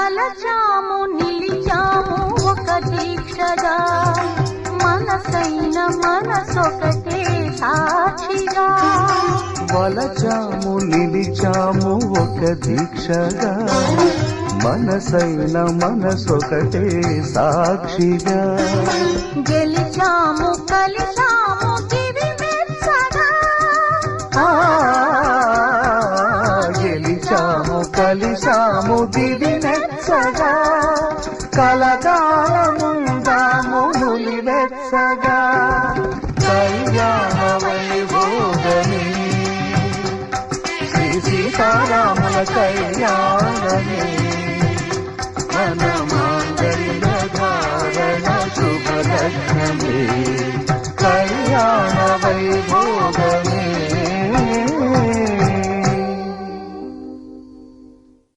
కలచాము నిలిచాము ఒక దీక్షగా మనసైన మనసొకటే సాక్షిగా వలచాము నిలిచాము ఒక దీక్షగా మనసైన మనసొకటే సాక్షిగా గెలిచాము కలిసాము దివి మెచ్చగా గెలిచాము కలిసాము దివి మెచ్చగా కలకాలముందాము నులివెచ్చగా కళ్యాణ వైభోగమే శ్రీ సీతారాముల కళ్యాణమే మన మాంగళ్య ధారణ శుభలగ్నమే కళ్యాణ వైభోగమే